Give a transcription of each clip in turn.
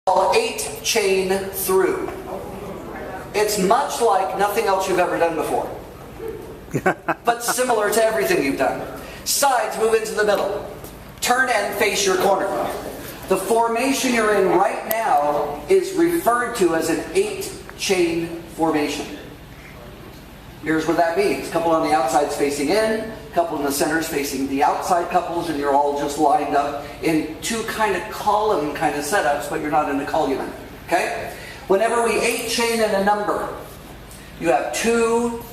8 chain through. It's much like nothing else you've ever done before, but similar to everything you've done. Sides move into the middle. Turn and face your corner. The formation you're in right now is referred to as an 8 chain formation. Here's what that means. Couple on the outside's facing in, couple in the center's facing the outside couples, and you're all just lined up in two kind of column kind of setups, but you're not in a column. Okay? Whenever we 8 chain in a number, you have 2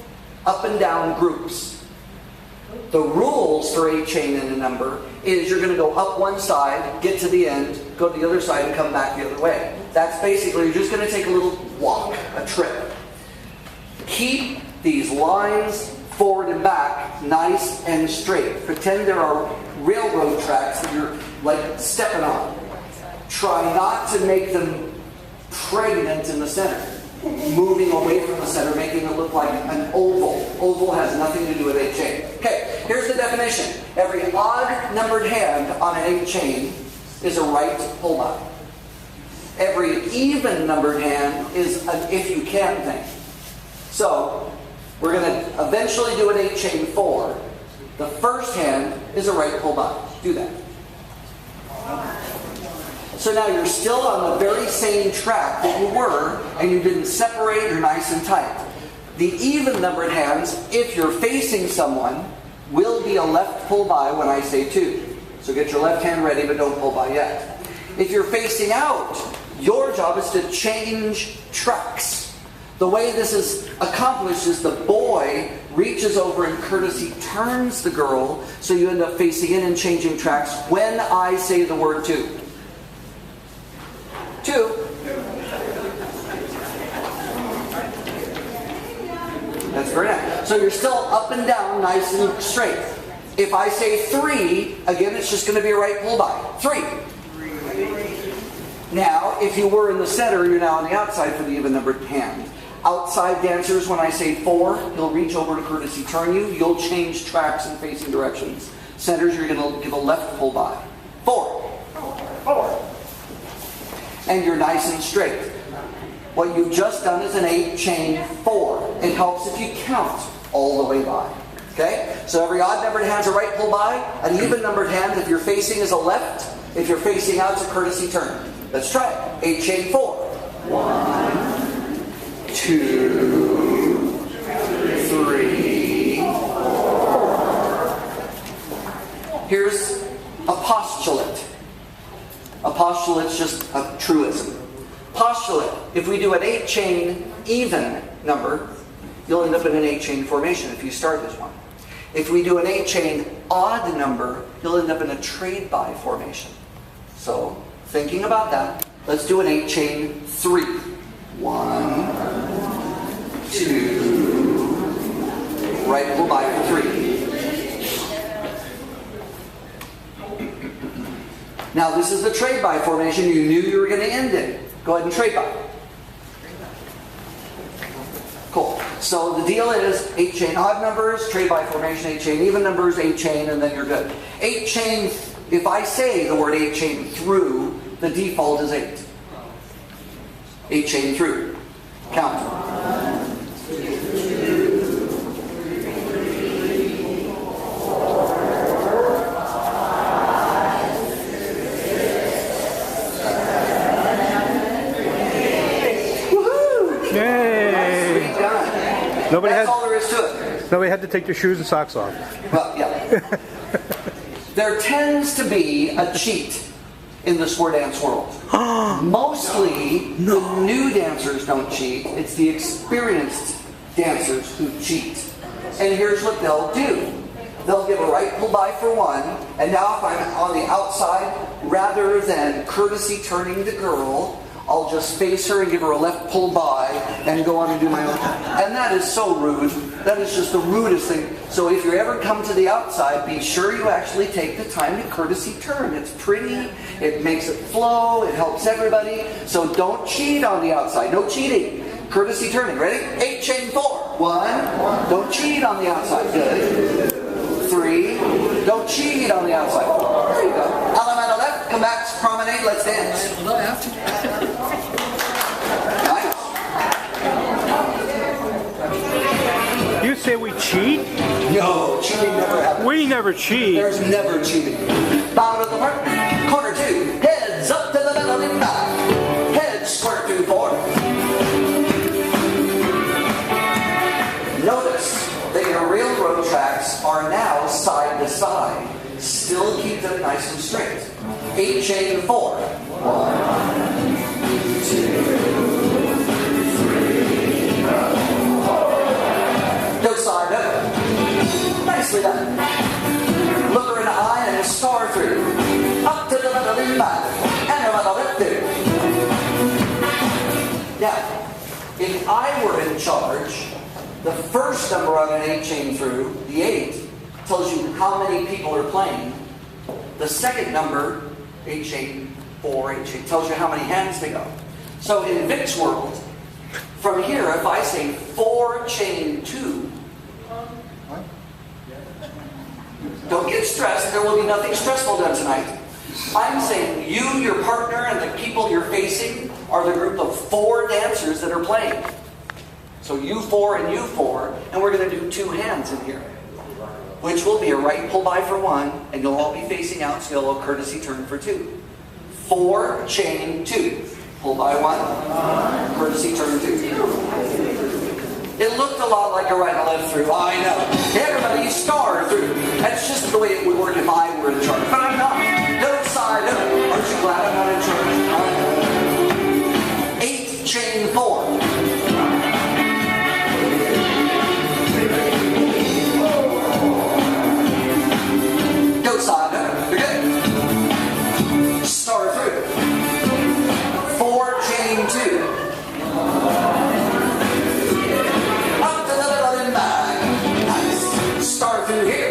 up and down groups. The rules for 8 chain in a number is you're going to go up one side, get to the end, go to the other side, and come back the other way. That's basically, you're just going to take a little walk, a trip. Keep these lines forward and back nice and straight. Pretend there are railroad tracks that you're like stepping on. Try not to make them pregnant in the center. Moving away from the center, making it look like an oval. Oval has nothing to do with 8 chain. Okay, here's the definition. Every odd numbered hand on an 8 chain is a right pull-by. Every even numbered hand is an if you can thing. So, we're going to eventually do an 8 chain 4. The first hand is a right pull-by. Do that. So now you're still on the very same track that you were, and you didn't separate, you're nice and tight. The even numbered hands, if you're facing someone, will be a left pull-by when I say 2. So get your left hand ready, but don't pull by yet. If you're facing out, your job is to change tracks. The way this is accomplished is the boy reaches over and courtesy turns the girl, so you end up facing in and changing tracks when I say the word 2. 2. That's very nice. So you're still up and down, nice and straight. If I say 3, again, it's just going to be a right pull by. 3. Now, if you were in the center, you're now on the outside for the even numbered hand. Outside dancers, when I say 4, he'll reach over to courtesy turn you. You'll change tracks and facing directions. Centers, you're going to give a left pull by. 4. 4. And you're nice and straight. What you've just done is an 8 chain 4. It helps if you count all the way by. Okay? So every odd numbered hand is a right pull by. An even numbered hand, if you're facing, is a left. If you're facing out, it's a courtesy turn. Let's try it. 8 chain 4. 1, 2, 3, 4. Here's a postulate. A postulate's just a truism. Postulate. If we do an 8 chain even number, you'll end up in an 8 chain formation if you start as one. If we do an 8 chain odd number, you'll end up in a trade by formation. So, thinking about that, let's do an 8 chain 3. 1, 2, right pull by for 3. Now this is the trade by formation you knew you were going to end in. Go ahead and trade by. Cool. So the deal is 8 chain odd numbers, trade by formation, 8 chain even numbers, 8 chain, and then you're good. 8 chain, if I say the word 8 chain through, the default is 8. 8 chain through. Count. 1, 2, 3, 4, 5, 6, 7, 8. Woohoo! Yay! That's done. Nobody That's had, all there is to it. nobody had to take their shoes and socks off. Well, yeah. There tends to be a cheat in the square dance world. Mostly, the new dancers don't cheat. It's the experienced dancers who cheat. And here's what they'll do. They'll give a right pull by for 1, and now if I'm on the outside, rather than courtesy turning the girl, I'll just face her and give her a left pull by and go on and do my own. And that is so rude. That is just the rudest thing. So if you ever come to the outside, be sure you actually take the time to courtesy turn. It's pretty, it makes it flow, it helps everybody. So don't cheat on the outside. No cheating. Courtesy turning. Ready? 8 chain 4. 1. Don't cheat on the outside. Good. 3. Don't cheat on the outside. There you go. Element left. Come back. Promenade. Let's dance. Well, I have to. cheat? No, cheating never happens. We never cheat. There's never cheating. Bottom of the partner. Corner 2. Heads up to the middle and back. Heads square 2, 4. Notice that your railroad tracks are now side to side. Still keep them nice and straight. 8 chain 4. 1, 2, 3, 4. Go side over. Nicely done. Look her in the eye and star through. Up to the middle and back. And the middle and through. Now, if I were in charge, the first number on an 8 chain through, the 8, tells you how many people are playing. The second number, 8 chain 4, 8 chain, tells you how many hands to go. So in Vic's world, from here, if I say 4 chain 2, don't get stressed, there will be nothing stressful done tonight. I'm saying you, your partner, and the people you're facing are the group of 4 dancers that are playing. So you 4 and you 4, and we're going to do 2 hands in here, which will be a right pull by for 1, and you'll all be facing out, so you'll have a courtesy turn for 2. 4 chain 2, pull by 1, courtesy turn 2. It looked a lot like a right and left through. I know. Everybody star through. That's just the way it would work if I were in charge. But I'm not. No side up. Aren't you glad I'm not in charge? 8 chain 4. Go side up. You're good. Star through. 4 chain 2. Star through here.